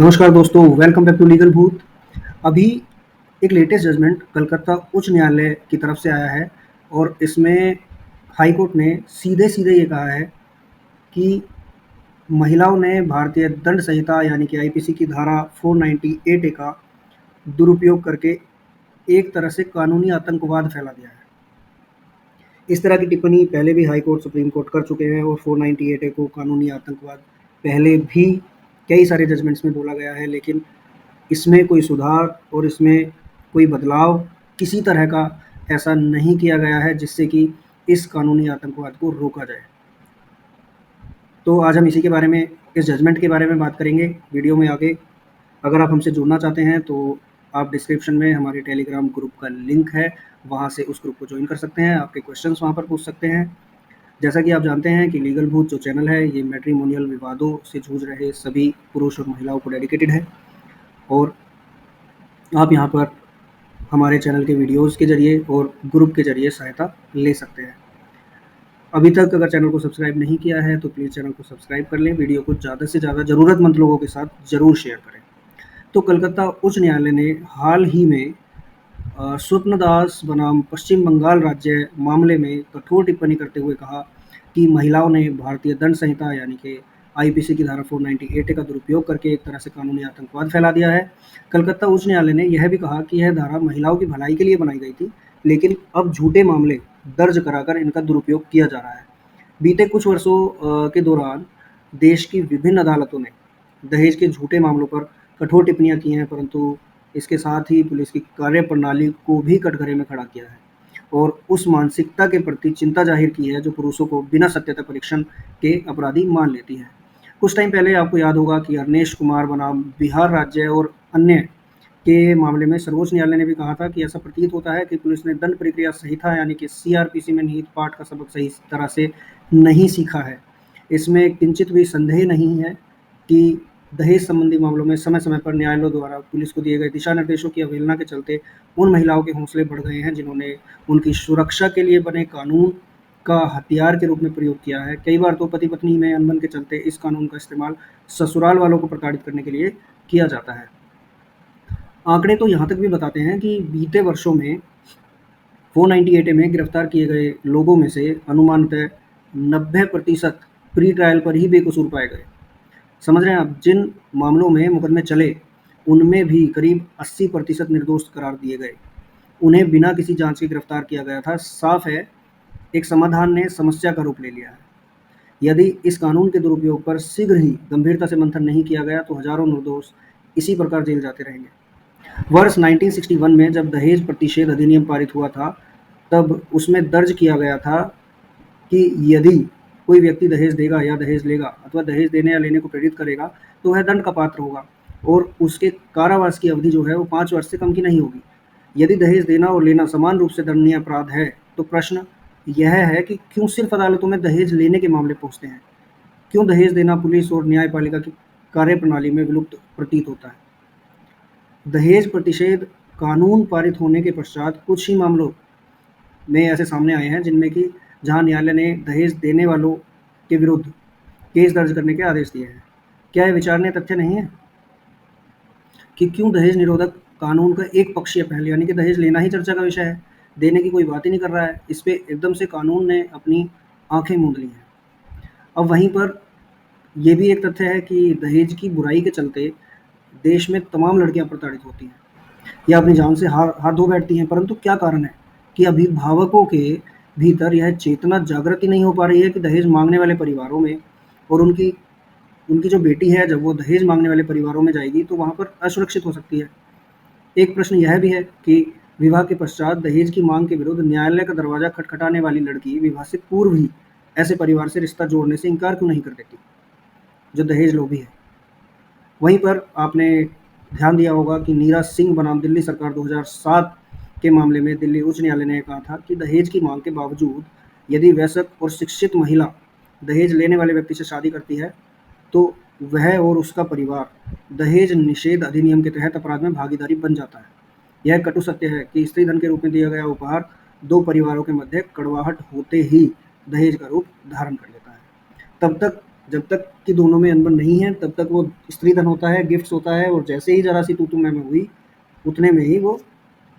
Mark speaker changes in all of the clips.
Speaker 1: नमस्कार दोस्तों, welcome back to legal भूत। अभी एक लेटेस्ट जजमेंट कलकत्ता उच्च न्यायालय की तरफ से आया है और इसमें हाई कोर्ट ने सीधे-सीधे ये कहा है कि महिलाओं ने भारतीय दंड संहिता यानी कि आईपीसी की धारा 498 ए का दुरुपयोग करके एक तरह से कानूनी आतंकवाद फैला दिया है। इस तरह की टिप्पणी पहले भी हाई कोर्ट, सुप्रीम कोर्ट कर चुके हैं और 498 ए को कानूनी आतंकवाद पहले भी कई सारे जजमेंट्स में बोला गया है, लेकिन इसमें कोई सुधार और इसमें कोई बदलाव किसी तरह का ऐसा नहीं किया गया है जिससे कि इस कानूनी आतंकवाद को रोका जाए। तो आज हम इसी के बारे में, इस जजमेंट के बारे में बात करेंगे वीडियो में आगे। अगर आप हमसे जुड़ना चाहते हैं तो आप डिस्क्रिप्शन में हमारे टेलीग्राम ग्रुप का लिंक है, वहाँ से उस ग्रुप को ज्वाइन कर सकते हैं। आपके क्वेश्चंस वहाँ पर पूछ सकते हैं। जैसा कि आप जानते हैं कि लीगल भूत जो चैनल है ये मैट्रिमोनियल विवादों से जूझ रहे सभी पुरुष और महिलाओं को डेडिकेटेड है और आप यहाँ पर हमारे चैनल के वीडियोस के ज़रिए और ग्रुप के ज़रिए सहायता ले सकते हैं। अभी तक अगर चैनल को सब्सक्राइब नहीं किया है तो प्लीज़ चैनल को सब्सक्राइब कर लें, वीडियो को ज़्यादा से ज़्यादा ज़रूरतमंद लोगों के साथ ज़रूर शेयर करें। तो कलकत्ता उच्च न्यायालय ने हाल ही में स्वप्न दास बनाम पश्चिम बंगाल राज्य मामले में कठोर टिप्पणी करते हुए कहा कि महिलाओं ने भारतीय दंड संहिता यानी कि आईपीसी की धारा 498 का दुरुपयोग करके एक तरह से कानूनी आतंकवाद फैला दिया है। कलकत्ता उच्च न्यायालय ने यह भी कहा कि यह धारा महिलाओं की भलाई के लिए बनाई गई थी, लेकिन अब झूठे मामले दर्ज कराकर इनका दुरुपयोग किया जा रहा है। बीते कुछ वर्षों के दौरान देश की विभिन्न अदालतों ने दहेज के झूठे मामलों पर कठोर टिप्पणियां की हैं, परंतु इसके साथ ही पुलिस की कार्यप्रणाली को भी कटघरे में खड़ा किया है और उस मानसिकता के प्रति चिंता जाहिर की है जो पुरुषों को बिना सत्यता परीक्षण के अपराधी मान लेती है। कुछ टाइम पहले आपको याद होगा कि अरनेश कुमार बनाम बिहार राज्य और अन्य के मामले में सर्वोच्च न्यायालय ने भी कहा था कि ऐसा प्रतीत होता है कि पुलिस ने दंड प्रक्रिया संहिता यानी कि सीआरपीसी में निहित पाठ का सबक सही तरह से नहीं सीखा है। इसमें किंचित भी संदेह नहीं है कि दहेज संबंधी मामलों में समय समय पर न्यायालयों द्वारा पुलिस को दिए गए दिशा निर्देशों की अवहेलना के चलते उन महिलाओं के हौसले बढ़ गए हैं जिन्होंने उनकी सुरक्षा के लिए बने कानून का हथियार के रूप में प्रयोग किया है। कई बार तो पति पत्नी में अनबन के चलते इस कानून का इस्तेमाल ससुराल वालों को प्रताड़ित करने के लिए किया जाता है। आंकड़े तो यहाँ तक भी बताते हैं कि बीते वर्षों में 498 में गिरफ्तार किए गए लोगों में से अनुमानतः 90% प्री ट्रायल पर ही बेकसूर पाए गए। समझ रहे हैं आप, जिन मामलों में मुकदमे चले उनमें भी करीब 80% निर्दोष करार दिए गए, उन्हें बिना किसी जांच के गिरफ्तार किया गया था। साफ है, एक समाधान ने समस्या का रूप ले लिया है। यदि इस कानून के दुरुपयोग पर शीघ्र ही गंभीरता से मंथन नहीं किया गया तो हजारों निर्दोष इसी प्रकार जेल जाते रहेंगे। वर्ष 1961 में जब दहेज प्रतिषेध अधिनियम पारित हुआ था, तब उसमें दर्ज किया गया था कि यदि कोई व्यक्ति दहेज देगा या दहेज लेगा अथवा दहेज देने या लेने को प्रेरित करेगा तो वह दंड का पात्र होगा और उसके कारावास की अवधि जो है वो 5 वर्ष से कम की नहीं होगी। यदि दहेज देना और लेना समान रूप से दंडनीय अपराध है तो प्रश्न यह है कि क्यों सिर्फ अदालतों में दहेज लेने के मामले पहुंचते हैं? क्यों दहेज देना पुलिस और न्यायपालिका की कार्यप्रणाली में विलुप्त प्रतीत होता है? दहेज प्रतिषेध कानून पारित होने के पश्चात कुछ ही मामलों में ऐसे सामने आए हैं जिनमें कि जहां न्यायालय ने दहेज देने वालों के विरुद्ध केस दर्ज करने के आदेश दिए हैं। क्या यह विचारणीय तथ्य नहीं है कि क्यों दहेज निरोधक कानून का एक पक्षीय पहल यानी कि दहेज लेना ही चर्चा का विषय है, देने की कोई बात ही नहीं कर रहा है। इस पे एकदम से कानून ने अपनी आंखें मूंद ली हैं। अब वहीं पर ये भी एक तथ्य है कि दहेज की बुराई के चलते देश में तमाम लड़कियां प्रताड़ित होती हैं या अपनी जान से हाथ धो बैठती हैं, परंतु क्या कारण है कि अभिभावकों के भीतर यह चेतना जागृत ही नहीं हो पा रही है कि दहेज मांगने वाले परिवारों में और उनकी उनकी जो बेटी है जब वो दहेज मांगने वाले परिवारों में जाएगी तो वहाँ पर असुरक्षित हो सकती है। एक प्रश्न यह भी है कि विवाह के पश्चात दहेज की मांग के विरुद्ध न्यायालय का दरवाजा खटखटाने वाली लड़की विवाह से पूर्व ही ऐसे परिवार से रिश्ता जोड़ने से इनकार क्यों नहीं कर देती जो दहेज लोभी है? वहीं पर आपने ध्यान दिया होगा कि नीरज सिंह बनाम दिल्ली सरकार 2007 के मामले में दिल्ली उच्च न्यायालय ने कहा था कि दहेज की मांग के बावजूद यदि वयस्क और शिक्षित महिला दहेज लेने वाले व्यक्ति से शादी करती है तो वह और उसका परिवार दहेज निषेध अधिनियम के तहत अपराध में भागीदारी बन जाता है। यह कटु सत्य है कि स्त्री धन के रूप में दिया गया उपहार दो परिवारों के मध्य कड़वाहट होते ही दहेज का रूप धारण कर लेता है। तब तक जब तक कि दोनों में अनबन नहीं है तब तक वो स्त्री धन होता है, गिफ्ट्स होता है, और जैसे ही ज़रा सी तू-तू मैं-मैं हुई, उतने में ही वो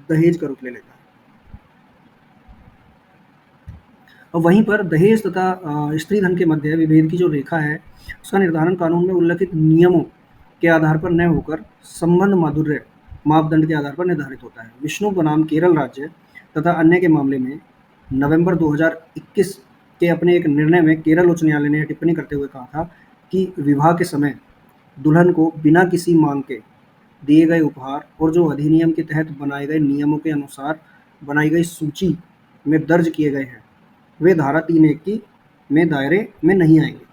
Speaker 1: दहेज का रूप ले लेता है। और वहीं पर दहेज तथा स्त्री धन के मध्य विभेद की जो रेखा है, उसका निर्धारण कानून में उल्लिखित नियमों के आधार पर न होकर संबंध माधुर्य मापदंड के आधार पर निर्धारित होता है। विष्णु बनाम केरल राज्य तथा अन्य के मामले में नवंबर 2021 के अपने एक निर्णय में केरल उच्च न्यायालय ने टिप्पणी करते हुए कहा था कि विवाह के समय दुल्हन को बिना किसी मांग के दिए गए उपहार और जो अधिनियम के तहत बनाए गए नियमों के अनुसार बनाई गई सूची में दर्ज किए गए हैं, वे धारा 3(1) की में दायरे में नहीं आएंगे।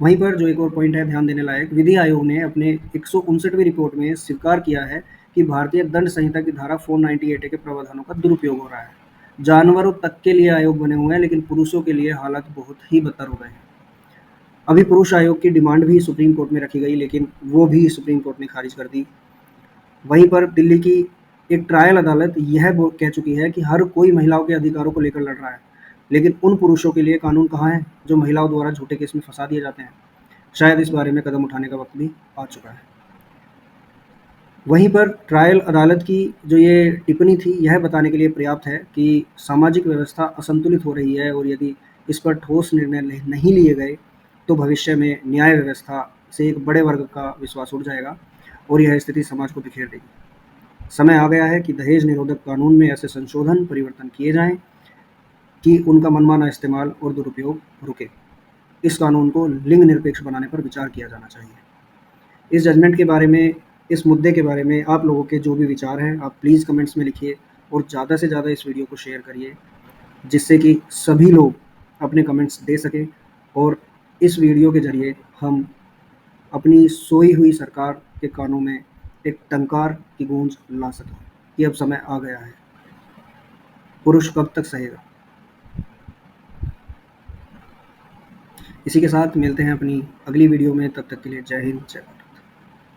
Speaker 1: वहीं पर जो एक और पॉइंट है ध्यान देने लायक, विधि आयोग ने अपने 159वीं रिपोर्ट में स्वीकार किया है कि भारतीय दंड संहिता की धारा 498 के प्रावधानों का दुरुपयोग हो रहा है। जानवरों तक के लिए आयोग बने हुए हैं, लेकिन पुरुषों के लिए हालात बहुत ही बदतर हो गए हैं। अभी पुरुष आयोग की डिमांड भी सुप्रीम कोर्ट में रखी गई, लेकिन वो भी सुप्रीम कोर्ट ने खारिज कर दी। वहीं पर दिल्ली की एक ट्रायल अदालत यह कह चुकी है कि हर कोई महिलाओं के अधिकारों को लेकर लड़ रहा है, लेकिन उन पुरुषों के लिए कानून कहाँ है जो महिलाओं द्वारा झूठे केस में फंसा दिए जाते हैं। शायद इस बारे में कदम उठाने का वक्त भी आ चुका है। वहीं पर ट्रायल अदालत की जो ये टिप्पणी थी, यह बताने के लिए पर्याप्त है कि सामाजिक व्यवस्था असंतुलित हो रही है, और यदि इस पर ठोस निर्णय नहीं लिए गए तो भविष्य में न्याय व्यवस्था से एक बड़े वर्ग का विश्वास उठ जाएगा और यह स्थिति समाज को बिखेर देगी। समय आ गया है कि दहेज निरोधक कानून में ऐसे संशोधन परिवर्तन किए जाएं कि उनका मनमाना इस्तेमाल और दुरुपयोग रुके। इस कानून को लिंग निरपेक्ष बनाने पर विचार किया जाना चाहिए। इस जजमेंट के बारे में, इस मुद्दे के बारे में आप लोगों के जो भी विचार हैं, आप प्लीज़ कमेंट्स में लिखिए और ज़्यादा से ज़्यादा इस वीडियो को शेयर करिए, जिससे कि सभी लोग अपने कमेंट्स दे सकें और इस वीडियो के ज़रिए हम अपनी सोई हुई सरकार के कानों में एक टंकार की गूंज ला सकें कि अब समय आ गया है। पुरुष कब तक सहेगा। इसी के साथ मिलते हैं अपनी अगली वीडियो में, तब तक के लिए जय हिंद, जय भारत।